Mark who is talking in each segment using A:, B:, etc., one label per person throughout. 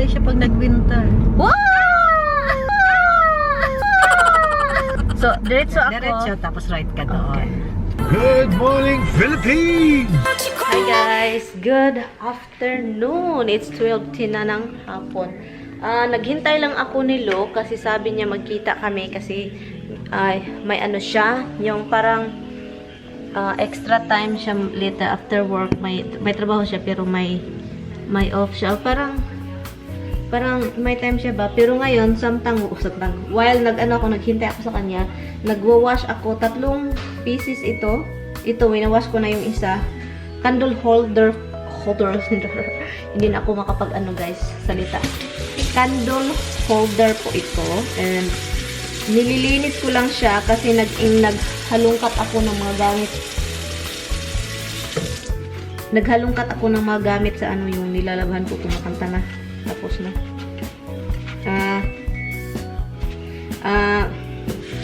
A: maghintay siya pag nag-winter.
B: Wow! So, diretso ako.
A: Diretso, tapos right ka doon.
B: Okay.
C: Good morning, Philippines!
B: Hi guys! Good afternoon! It's 12:10 na ng hapon. Naghintay lang ako ni Lo kasi sabi niya magkita kami kasi may ano siya, yung parang extra time siya later after work. May trabaho siya pero may off siya. Parang may time siya ba? Pero ngayon, while naghintay ako sa kanya, nagwa-wash ako. 3 pieces ito. Ito, winawash ko na yung isa. Candle holder. Hindi na ako guys, salita. Candle holder po ito. And, nililinis ko lang siya kasi naghalungkat ako ng mga gamit. Naghalungkat ako ng mga gamit sa yung nilalabhan ko, kumakanta na. Tapos na.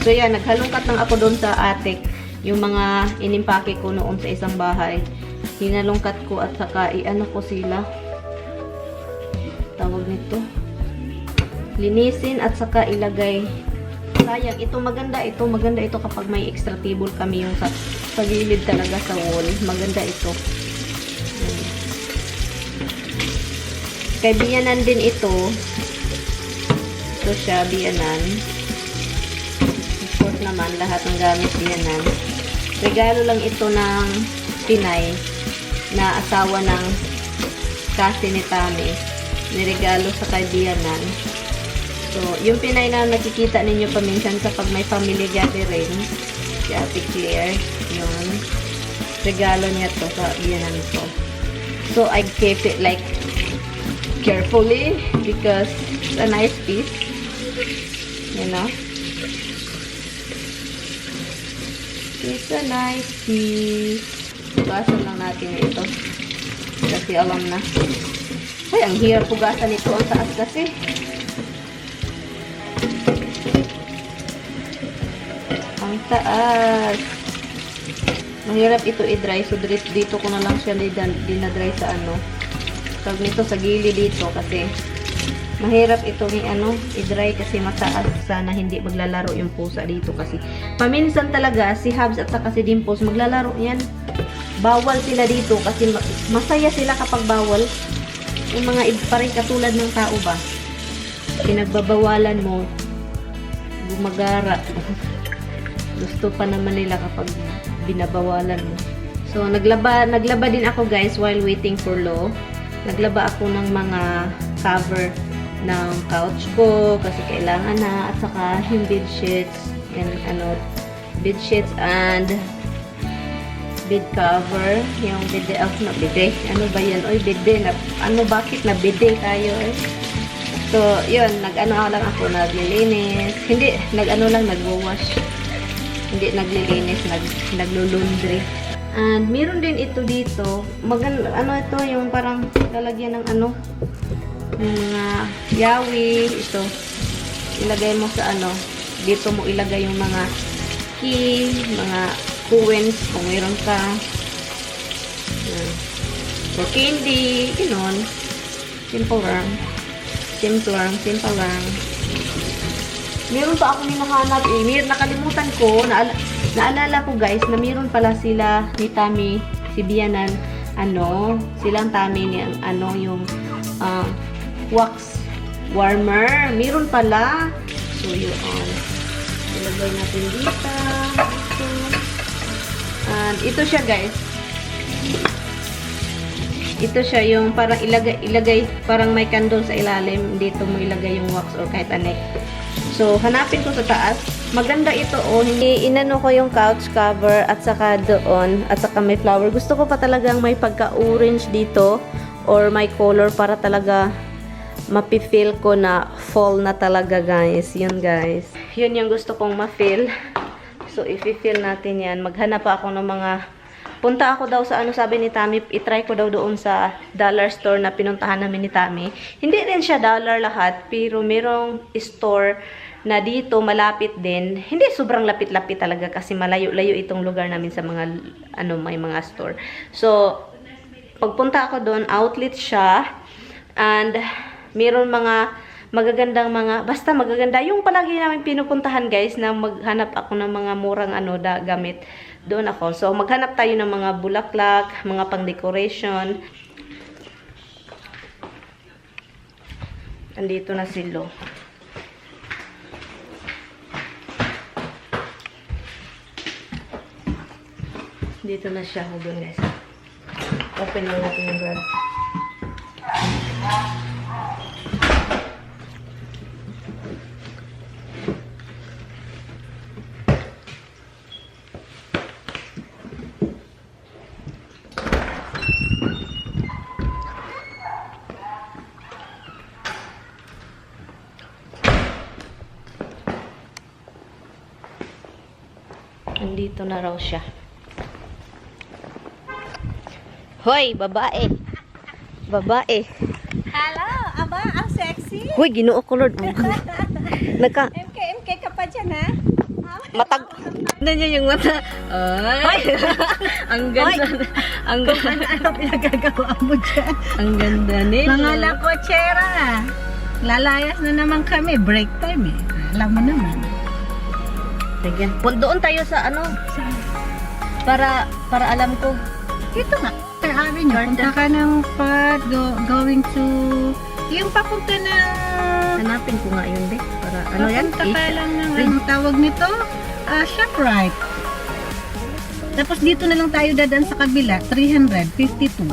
B: So yan, naghalungkat lang ako doon sa attic. Yung mga inimpake ko noon sa isang bahay. Hinalungkat ko at saka ko sila. Tawag nito. Linisin at saka ilagay. Sayang, maganda ito kapag may extra table kami yung sa gilid talaga sa wall. Maganda ito. Kay biyanan din ito. Ito siya, biyanan. Of course naman, lahat ng gamit biyanan. Regalo lang ito ng Pinay na asawa ng kasi ni Tami. Niregalo sa kay biyanan. So, yung Pinay na nakikita ninyo paminsan kapag may family gathering, si Ate Claire, yun. Regalo niya to sa biyanan ko. So, I keep it like carefully because it's a nice piece, you know. It's a nice piece. Hugasan lang natin ito kasi alam na. Ay, ang hirap hugasan ito. Ang taas kasi. Ang taas. Mahirap ito i-dry. So, dito ko na lang siya dinadry sa tawag nito sa gilid dito kasi mahirap itong i-dry kasi mataas. Sana hindi maglalaro yung pusa dito kasi paminsan talaga si Habs at saka si Dimples maglalaro yan. Bawal sila dito kasi masaya sila kapag bawal. Yung mga parang katulad ng tao ba? Pinagbabawalan mo, gumagara. Gusto pa naman nila kapag binabawalan mo. So, naglaba din ako guys while waiting for Lo. Naglaba ako ng mga cover ng couch ko kasi kailangan na, at saka yung bedsheets and bedsheets and bed cover, yung bede ano ba yan? Oy, bede na bakit na bede tayo eh. So, yun, lang ako, naglilinis. Hindi, nagwo-wash. Hindi naglilinis, naglulundry. And meron din ito dito. Maganda, ito, yung parang lalagyan ng yung mga yawi. Ito. Ilagay mo sa dito mo ilagay yung mga key, mga coins, kung meron ka. For candy, yun. Simple lang. Meron pa ako hinahanap eh. Nakalimutan ko, naalala ko guys, na meron pala sila ni Tami, si Bianan, silang Tami ni yung wax warmer. Meron pala. So, yun. Ilagay natin dito. And ito siya guys. Ito siya yung parang ilagay parang may candle sa ilalim. Dito mo ilagay yung wax or kahit anek. So, hanapin ko sa taas. Maganda ito, inano ko yung couch cover at saka doon, at saka may flower. Gusto ko pa talagang may pagka-orange dito or may color para talaga mapifeel ko na fall na talaga guys. Yun guys. Yun yung gusto kong ma-feel. So, i-feel natin yan. Maghanap pa ako ng mga punta ako daw sa sabi ni Tami, itry ko daw doon sa dollar store na pinuntahan namin ni Tami. Hindi rin siya dollar lahat, pero merong store na dito malapit din. Hindi sobrang lapit-lapit talaga kasi malayo-layo itong lugar namin sa mga may mga store. So, pagpunta ako doon, outlet siya. And Meron mga magagandang basta magaganda. Yung palagi namin pinupuntahan guys, na maghanap ako ng mga murang gamit. Doon ako. So, maghanap tayo ng mga bulaklak, mga pang-decoration. Andito na si Lo. Dito na siya. Doon guys. Open lang natin yung brand. Andito na raw siya. Hoy, babae. Babae.
A: Hello, aba, ang sexy.
B: Hoy, Ginoo ko Lord. Naka
A: MK ka pa dyan, ha?
B: matag na niya yung mata. Ay. Ang ganda. Ang ganda.
A: Ano pinagagawa mo dyan?
B: Ang ganda nila.
A: Mga lakotsera. Lalayas na naman kami. Break time eh. Alam mo naman.
B: Sige. Doon tayo sa para alam ko.
A: Ito nga. Sir Avenue. Punta ka ng going to yung papunta ng
B: Hanapin ko nga yun, be. Para ano yan?
A: papunta ka lang ng anong tawag nito? ShopRite. Tapos dito na lang tayo dadaan sa kabila. 352.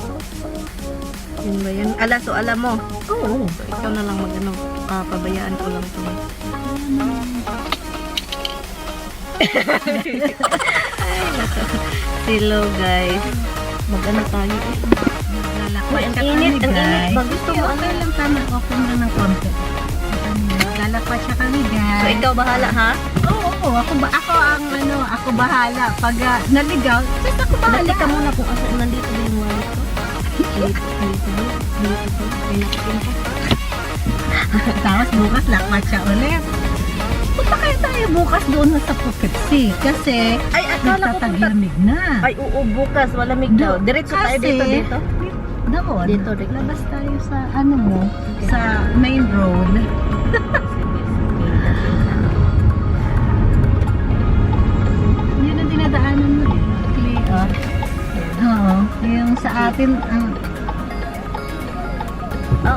B: Yun ba yan? So alam mo.
A: Oo.
B: So, ikaw na lang pabayaan ko lang ito. Hello guys. Mag-ano tayo eh. Uy, ang init. Ang init. Ba gusto mo?
A: Okay lang, tama. Open lang ng konti. Lalakpat siya kami, guys.
B: So ikaw bahala ha?
A: Oo. Ako bahala. Pag naligaw, just ako bahala.
B: Nandito ka muna kung asa nandito ba yung wallet ko. Dito. Pinakitin ko.
A: Tapos bukas lakmat siya ulit. Punta kaya tayo bukas doon sa Phuket Sea. Kasi
B: Ay, akala ko
A: nagtataglamig na.
B: Ay, oo, bukas. Malamig daw. Diretso tayo
A: Kasi,
B: dito.
A: Doon.
B: Dito.
A: Labas tayo sa sa main road. Yun ang dinadaanan mo eh. Clear. Oo. Yung sa atin,
B: No,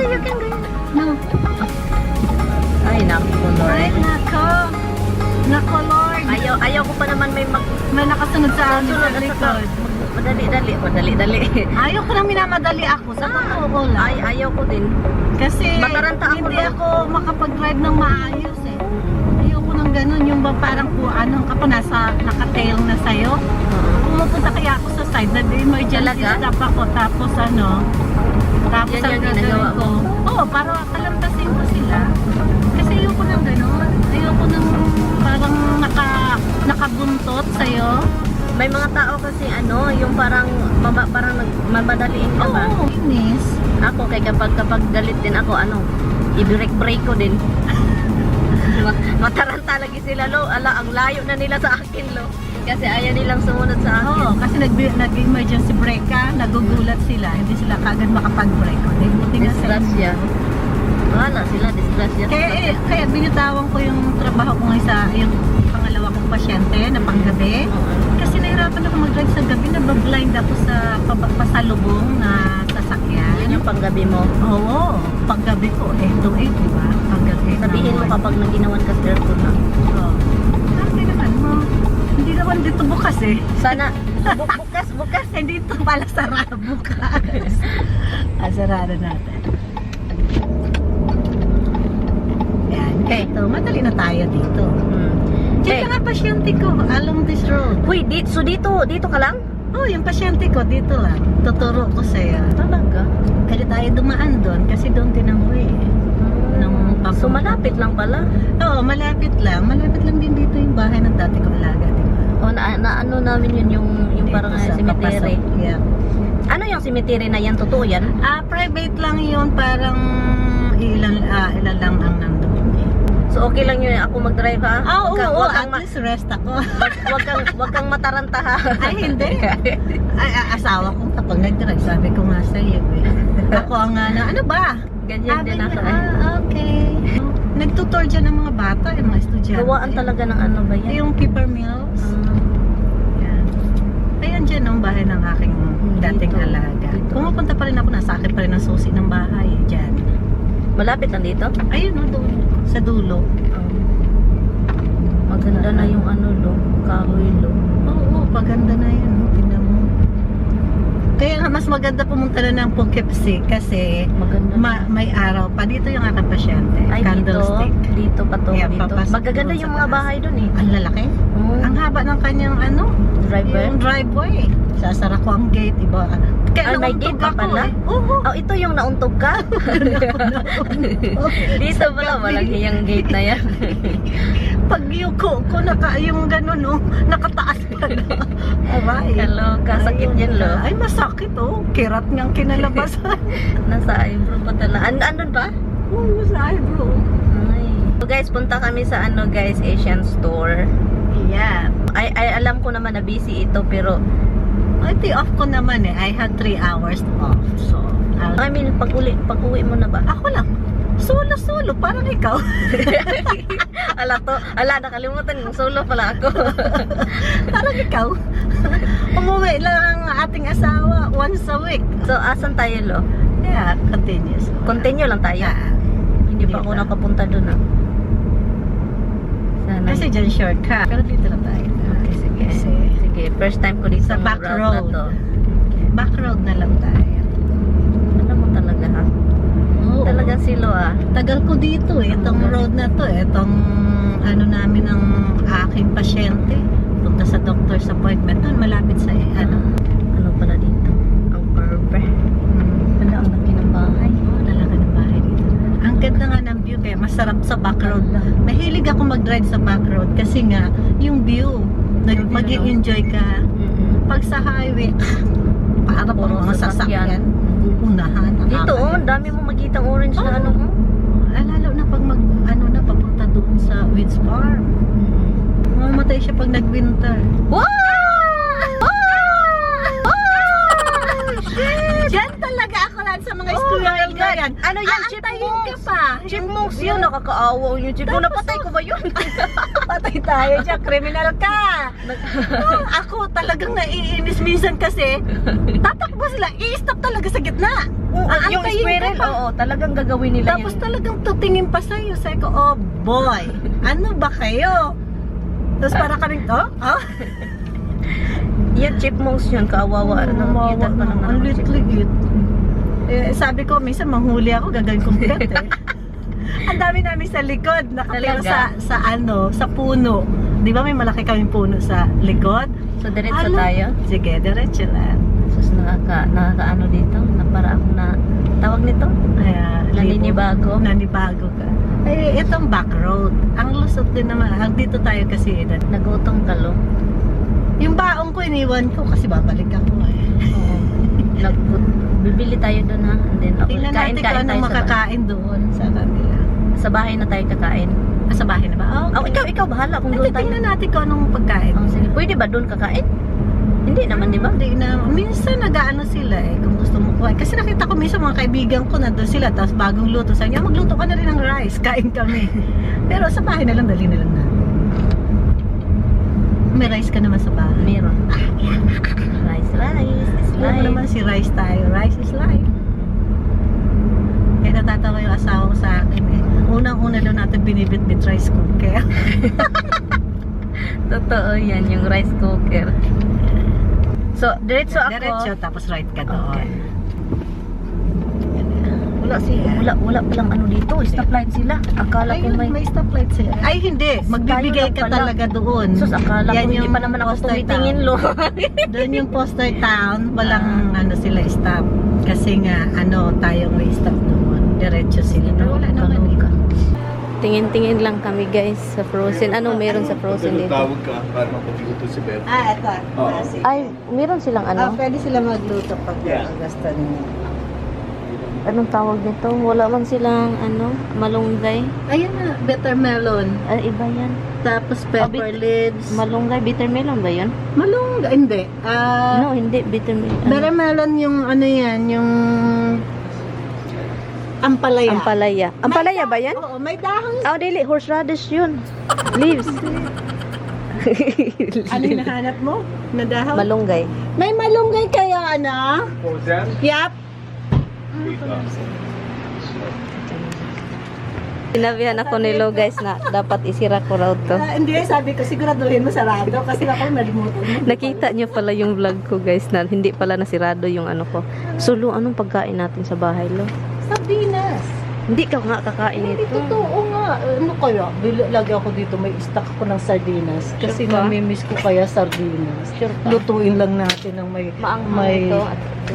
B: you can go.
A: no.
B: Ay, naku, Lord.
A: Ay, nako Lord.
B: Ayaw ko pa naman may
A: May nakasunod sa amin sa likod.
B: Madali.
A: Ayaw ko nang minamadali ako. Sa totoo lang.
B: Ay, ayaw ko din.
A: Kasi
B: Mataranta ako,
A: hindi
B: no?
A: ako makapag-drive ng maayos eh. Ayoko nang ganun. Yung ba parang kapag nakatail na sa'yo. Pumupunta kaya ako sa side na emergency
B: Talaga?
A: stop ako. Tapos tapos
B: Yan
A: ang
B: yung
A: gagawin
B: ginagawa
A: ko. Oo, para kalamtasin ko sila. Kasi ayoko nang ganun. Ayoko nang parang nakabuntot sa'yo.
B: May mga tao kasi yung parang mamadaliin ka ba?
A: Oo, inis.
B: Ako kapag galit din ako, i-break ko din. Mataranta lagi sila, Lo. Ang layo na nila sa akin, Lo. Kasi ayaw nilang sumunod sa akin.
A: Oo, kasi nag-emergency brake ka, nagugulat sila, hindi sila kagad makapag-brake. Buti nga sa
B: Disgrasya. Wala sila, disgrasya.
A: Kaya binitawan ko yung trabaho ko yung pangalawa kong pasyente na panggabi. Kasi nahirapan ako mag-drive sa gabi, nabablind ako sa pasalubong na sasakyan.
B: Yun yung panggabi mo.
A: Oo, panggabi ko, 8 to 8, di ba? Panggabi.
B: Sabihin mo kapag naginawan ka sa airport na.
A: Oo. Kasi naman mo, hindi naman dito bukas eh.
B: Sana, bukas.
A: Hindi dito pala sarado bukas. Sarado natin. Yan,
B: Okay.
A: ito, madali na tayo dito.
B: Hey.
A: Dito nga pasyente ko, along this road.
B: Uy, dito ka lang?
A: Oh, yung pasyente ko, dito lang. Tuturo ko sa'yo.
B: Talaga?
A: Pwede tayo dumaan doon, kasi doon din ang way eh.
B: So, malapit lang pala.
A: Oo, malapit lang. Malapit lang din dito yung bahay ng dati kong alaga, di ba?
B: O, ano namin yun, yung
A: Dito
B: parang
A: sa
B: cemetery.
A: papasok. Yeah.
B: Ano yung cemetery na yan? Totoo yan?
A: Private lang yun, parang ilan lang ang nandun.
B: So, okay lang yun. Ako mag-drive ha?
A: Oo,
B: Wag
A: at
B: kang
A: least rest ako.
B: wag kang mataranta ha?
A: Ay, hindi. Ay, asawa ko kapag nag-drive, sabi ko nga sa'yo eh. Ako ang ano ba?
B: Ganyan din ako.
A: Okay. Nagtutor dyan ng mga bata, yung mga estudyante.
B: Gawaan talaga ng ano ba yan?
A: Yung paper mills. Yan. Ayan dyan ang bahay ng aking dating
B: Dito.
A: alaga.
B: Dito.
A: Pumupunta pa rin ako, nasa akin pa rin ang susi ng bahay. Dyan.
B: Malapit lang dito?
A: Ayun o, doon. Sa dulo.
B: Maganda na yung ano lo, kahoy lo.
A: Oo, paganda na yan. Tingnan mo. Kaya nga mas maganda pumunta na ng Poughkeepsie kasi
B: Maganda.
A: may araw pa. Dito yung aking pasyente.
B: Ay,
A: Candlestick.
B: dito pa to,
A: Yeah,
B: dito.
A: papasok
B: Magaganda
A: doon sa
B: yung mga
A: taas.
B: bahay doon eh.
A: Ang lalaki. Ang haba ng kanyang ano,
B: Driver?
A: yung driveway. Sasara ko ang gate, iba. Kaya
B: may
A: nauntog
B: gate pa
A: ako
B: pala?
A: eh. Oo.
B: Oh, ito yung nauntog ka? Dito
A: Sa
B: pala,
A: gabi.
B: walang hiyang gate na yan.
A: Pag yuko ko, yung gano'n, oh, nakataas pa na. Aray.
B: Kaloka, sakit
A: Ayun
B: yan lo.
A: Ay, masakit oh. Kirat niyang kinalabasan.
B: Nasa eyebrow pa tala. Andun pa?
A: Oo, sa eyebrow.
B: Ay. So guys, punta kami sa ano guys, Asian store.
A: Yeah.
B: Ay alam ko naman na busy ito pero
A: Ay, off ko naman eh. I had 3 hours off. So,
B: I mean pag-uwi mo na ba?
A: ako lang. Solo, parang ikaw.
B: Ala nakalimutan yung solo pala ako.
A: Parang ikaw. Umuwi lang ang ating asawa once a week.
B: So asan tayo lo?
A: Yeah, continuous.
B: Continue lang tayo.
A: Yeah.
B: Hindi pa ako
A: Dito.
B: nakapunta doon ah. Sana.
A: Kasi dyan shortcut. Pero dito lang tayo.
B: Okay, sige.
A: Kasi
B: Sige, first time ko dito
A: sa back road.
B: na to.
A: Back road na lang tayo.
B: Alam mo talaga ha?
A: Oo.
B: Talagang silo ah.
A: Tagal ko dito eh. Itong road na to. Itong ano namin ng aking pasyente. Punta sa doctor's appointment. Doon malapit sa
B: Ano pala dito? Ang curve. Wala, ang laki ng bahay.
A: Oh, lalaki ng bahay dito. Ang ganda nga ng view kaya masarap sa back road. Mahilig ako mag-drive sa back road kasi nga yung view. Mag-i-enjoy ka. Pag sa highway, para pa
B: Puro
A: mga sasakyan. Uunahan.
B: Dito oh, ang dami mo makitang orange na ano.
A: Lalo na pag papunta doon sa Weeds Farm. Mamamatay siya pag nag-winter.
B: Wow!
A: Diyan talaga ako lang sa mga school
B: my God.
A: yan.
B: Ano yan,
A: Aantayin
B: chipmunks?
A: ka pa.
B: Chipmunks yun, nakakaawa yung chipmunk. Napatay ko ba yun?
A: Patay tayo dyan, criminal ka. Ako talagang naiinis minsan kasi tatakbo sila, i-stop talaga sa gitna.
B: Yung
A: Aantayin
B: squirrel,
A: ka pa.
B: oo, talagang gagawin nila
A: Tapos
B: yun.
A: talagang tutingin pa sa'yo. Sabi ko, oh boy, ano ba kayo? Tapos para kaming, oh?
B: Yan, chipmunks yun, kaawawa. Nakikita pa naman
A: Ang
B: ako
A: lit-lit. Eh, sabi ko, minsan manghuli ako, gagawin kong pet eh. Ang dami namin sa likod, nakatira
B: Talaga?
A: sa puno. Di ba may malaki kaming puno sa likod?
B: So, diretso
A: Alam.
B: tayo.
A: Sige, diretso lang.
B: Sus, nakakaano dito? Na para ako na, tawag nito? Naninibago.
A: Naninibago ka. Eh, itong back road. Ang lusot din naman. Dito tayo kasi.
B: Nagutom ka, lo.
A: Yung baong ko, iniwan ko kasi babalik ako eh.
B: Oo. Bibili tayo doon ha. And then,
A: Tingnan natin kung
B: kain
A: anong
B: tayo
A: makakain doon sa kanila.
B: sa bahay na tayo kakain.
A: Sa bahay na ba?
B: Oh, ikaw bahala kung doon tayo.
A: Tingnan natin kung anong pagkain.
B: Oh, sige. Pwede ba doon kakain? Hindi naman, di ba?
A: Hindi na. Minsan nag-ano sila eh, kung gusto mo kuhain. Kasi nakita ko minsan mga kaibigan ko nandun sila, tapos bagong luto. Sabi niya, magluto ka na rin ng rice, kain kami. Pero sa bahay na lang, dali na lang natin. May rice ka naman sa bahay.
B: Meron. Rice is
A: Alam mo
B: life.
A: naman si rice tayo. Rice is life. Kaya natatawa yung asawa ko sa akin eh. Unang-una daw natin binibit-bit rice cooker.
B: Totoo yan, yung rice cooker. So, diretso ako.
A: Diretso, tapos right ka doon.
B: Okay. Wala palang ano dito, stoplight sila. Akala ko
A: Ayun, may stoplight sila. Ay, hindi. Magbibigay ka
B: Tayo lang pala.
A: talaga doon.
B: Sus, akala ko
A: Yan
B: hindi
A: yung
B: pa naman ako
A: poster
B: tumitingin,
A: town.
B: lo.
A: Doon yung poster town, walang ano sila stop. Kasi nga, ano, tayong may stop doon. Diretso sila. Pero wala naman eh.
B: Tingin-tingin lang kami guys sa frozen. Ano meron sa frozen dito?
C: Tawag ka para mapagluto si Beth.
A: Ito.
C: Oo.
A: Sige.
B: Ay, meron silang ano?
A: Pwede sila magluto pag
C: Yeah.
A: gusto niyo.
B: Anong tawag nito? Wala man silang ano, malunggay.
A: Ayan na, bitter melon.
B: Ay, iba yan.
A: Tapos pepper lids.
B: Malunggay, bitter melon ba yun?
A: Malunggay, hindi.
B: No, hindi, bitter melon.
A: Bitter melon yung ano yan, yung Ampalaya.
B: Ampalaya. Ampalaya ba yan?
A: Oo, may dahon.
B: Oh, dili. Horseradish yun. Leaves.
A: Ano hinahanap mo? Na dahon?
B: Malunggay.
A: May malunggay kaya, ano?
C: Frozen?
A: Yap.
B: Sinabihan ako ni Lo guys na dapat isira ko raw to.
A: Hindi, sabi ko, siguraduhin mo sarado kasi ako nalimutan mo.
B: Nakita niyo pala yung vlog ko guys na hindi pala nasirado yung ano ko. So Lo, anong pagkain natin sa bahay Lo?
A: Sardinas.
B: Hindi ka nga kakain
A: Hindi
B: ito.
A: totoo nga. Ano kaya? Lagi ako dito, may stock ako ng sardinas. Kasi
B: Sure ba?
A: namimiss ko kaya sardinas.
B: Sure ka?
A: Lutuin lang natin ng may
B: Maanghang ito.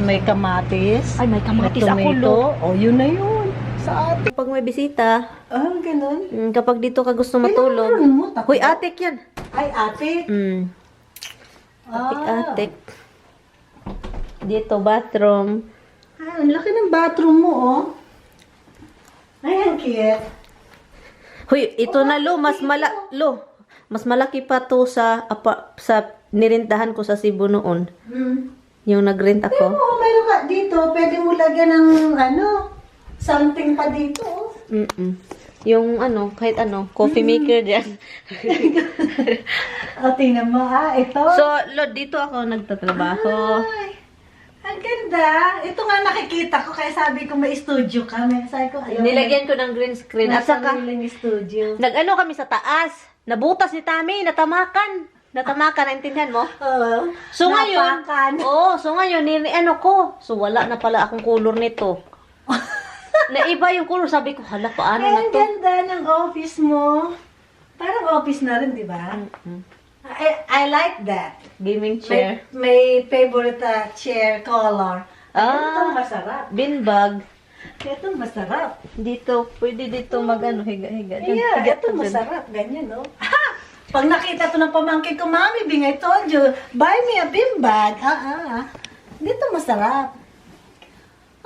A: may kamatis.
B: Ay, may kamatis
A: may
B: ako,
A: tomato.
B: Lo.
A: Oh, yun na yun. Sa atin.
B: Kapag may bisita,
A: Ganun.
B: kapag dito ka gusto matulog.
A: Kailangan mo, tatlo.
B: Hoy, atik yan.
A: Ay, ate.
B: Atik-atik. Dito, bathroom.
A: Ang laki ng bathroom mo, oh. Ay, ang cute.
B: Hoy, ito na Lo, mas malaki pa to sa nirintahan ko sa Cebu noon. Yung nagrent ako.
A: Oo, meron ka dito. Pwede mo lagyan ng, something pa dito, oh.
B: Yung kahit coffee maker dyan.
A: O, tingnan mo, ito.
B: So, Lo, dito ako nagtatrabaho.
A: Ay, ang ganda. Ito nga nakikita ko, kaya sabi ko may studio ka. Sabi ko, ayaw.
B: Nilagyan ko ng green screen. At saka,
A: yung studio.
B: kami sa taas. Nabutas ni Tami, natamakan. Natamakan, naintindihan mo?
A: Oo.
B: So ngayon,
A: Napakan.
B: so ngayon, ko. So wala na pala akong color nito. Naiba yung color, sabi ko, hala, paano
A: Ay,
B: na
A: ang
B: to?
A: ganda ng office mo. Parang office na rin, di ba? I like that.
B: Gaming chair.
A: May favorite chair color. Ito masarap.
B: Beanbag.
A: Ito masarap.
B: Dito, pwede dito higa-higa.
A: Yeah,
B: Higa
A: ito
B: ka dyan.
A: masarap. Ganyan, no? Pag nakita to ng pamangkin ko, Mami, Bing, I told you, buy me a beanbag. Dito masarap.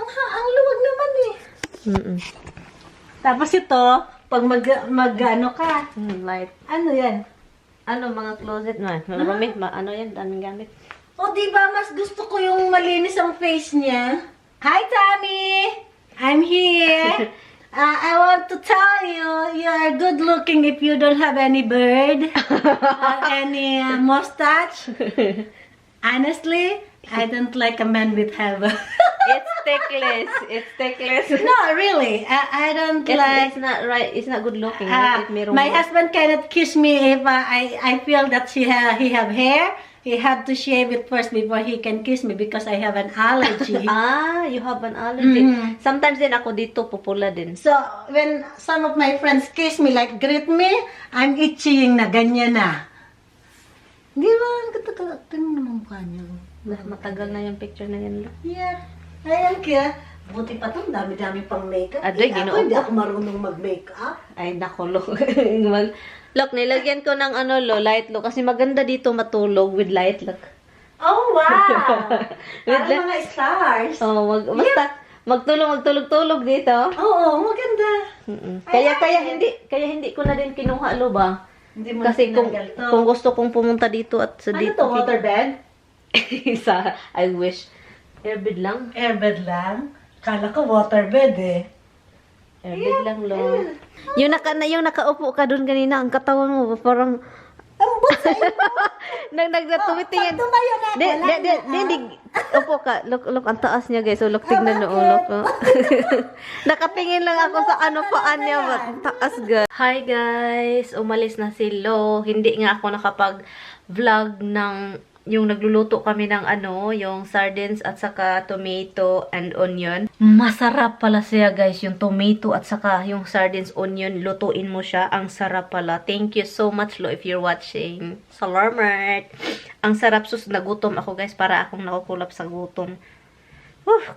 A: Ang luwag naman eh. Tapos ito, pag mag-ano ka,
B: Light.
A: ano yan?
B: Mga closet na. Marami, yan, daming gamit.
A: O, di ba mas gusto ko yung malinis ang face niya? Hi, Tommy! I'm here! I want to tell you, you are good looking if you don't have any bird or any mustache. Honestly, I don't like a man with hair.
B: It's techless. It's techless.
A: No, really. I don't like...
B: It's not right. It's not good looking.
A: my husband cannot kiss me if I feel that he have hair. He had to shave it first before he can kiss me because I have an allergy.
B: You have an allergy. Sometimes din ako dito, pupula din.
A: So, when some of my friends kiss me, like greet me, I'm itching na, ganyan na. Di ba? Ang katagal. Tingnan naman mukha niyo.
B: Matagal na yung picture na yan.
A: Yeah. Ayan kaya. Buti pa to, dami-dami pang makeup.
B: Aday,
A: Ako, hindi ako marunong mag-makeup.
B: Ay, nako, Lo. Look, nilagyan ko ng light look. Kasi maganda dito matulog with light look.
A: Oh, wow!
B: With
A: Parang mga stars.
B: basta, magtulog-tulog dito.
A: Oo, maganda.
B: Kaya hindi ko na din kinuha, Lo, ba?
A: Hindi mo
B: Kasi
A: tinanggal to.
B: kung gusto kong pumunta dito at sa
A: Ano
B: dito.
A: to, waterbed?
B: I wish. Airbed lang.
A: Airbed lang? Kala ko waterbed eh.
B: Airbed lang, Lo. Yung nakaupo ka doon kanina, ang katawan mo parang
A: Ang busa ito.
B: tumitingin.
A: Pag tumayo na ako,
B: Di, upo ka. Look, ang taas niya, guys. So, look, tignan nyo. Look, oh. Nakatingin lang ako sa paan niya. Ang taas, guys. Hi, guys. Umalis na si Lo. Hindi nga ako nakapag-vlog ng yung nagluluto kami ng yung sardines at saka tomato and onion. Masarap pala siya, guys. Yung tomato at saka yung sardines, onion, lutuin mo siya. Ang sarap pala. Thank you so much, Lo, if you're watching. Salamat! Ang sarap, sus. Nagutom ako, guys, para akong nakukulap sa gutom.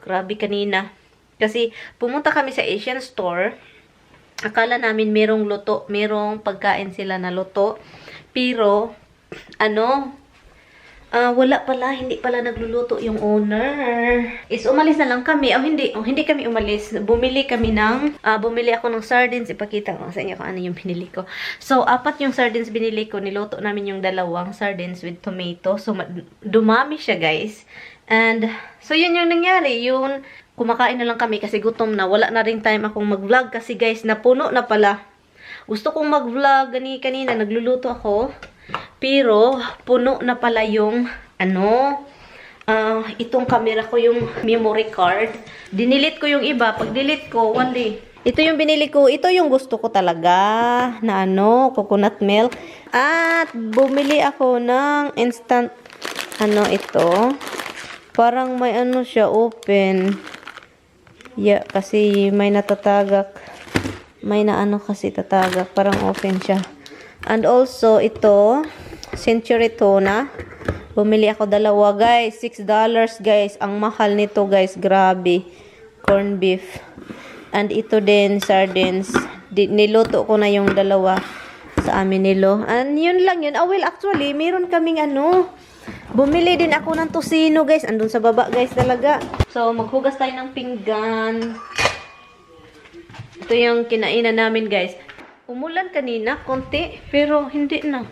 B: Grabe kanina. Kasi pumunta kami sa Asian store. Akala namin merong pagkain sila na luto. Pero, wala pala, hindi pala nagluluto yung owner. Umalis na lang kami. Hindi kami umalis. Bumili ako ng sardines. Ipakita ko sa inyo kung ano yung binili ko. So, 4 yung sardines binili ko. Niluto namin yung 2 sardines with tomato. So, dumami siya, guys. And, so yun yung nangyari. Yung kumakain na lang kami kasi gutom na. Wala na rin time akong mag-vlog kasi guys, napuno na pala. Gusto kong mag-vlog kanina, nagluluto ako. Pero, puno na pala yung, itong camera ko, yung memory card. Dinilit ko yung iba. Pag delete ko, one day. Ito yung binili ko. Ito yung gusto ko talaga na coconut milk. At, bumili ako ng instant, ito. Parang may siya, open. Yeah, kasi may natatagak. May kasi tatagak. Parang open siya. And also, ito, Century Tuna. Bumili ako dalawa, guys. $6, guys. Ang mahal nito, guys. Grabe. Corn beef. And ito din, sardines. Niluto ko na yung dalawa sa amin nilo. And yun lang yun. Well, actually, meron kaming bumili din ako ng tosino, guys. Andun sa baba, guys, talaga. So, maghugas tayo ng pinggan. Ito yung kinainan namin, guys. Umulan kanina, konti, pero hindi na.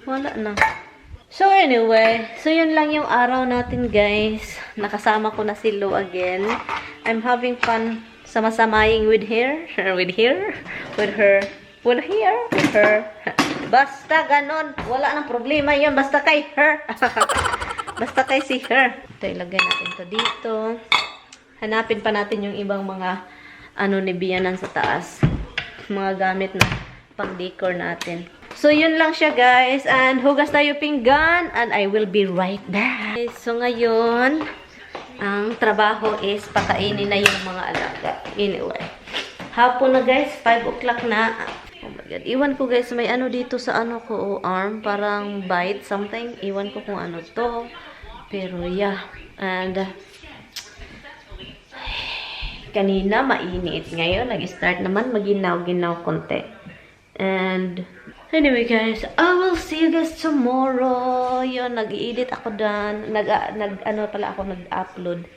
B: Wala na. So anyway, so yun lang yung araw natin, guys. Nakasama ko na si Lo again. I'm having fun sama-samaing with her. Basta ganon. Wala nang problema yun. Basta kay her. Basta kay si her. Ito, ilagay natin to dito. Hanapin pa natin yung ibang mga nibiyanan sa taas. Mga gamit na pang-decor natin. So, yun lang siya, guys. And hugas tayo pinggan. And I will be right back. So, ngayon, ang trabaho is pakainin na yung mga alaga. Anyway. Hapon na, guys. 5 o'clock na. Oh my God. Iwan ko, guys. May dito sa ko, arm. Parang bite something. Iwan ko kung to. Pero, yeah. And, kanina, mainit. Ngayon, nag-start naman maginaw-ginaw konti. And, anyway, guys, I will see you guys tomorrow. Yun, nag-edit ako dyan. Nag-upload.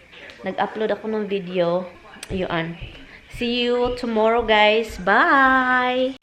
B: Nag-upload ako ng video. Yun. See you tomorrow, guys. Bye!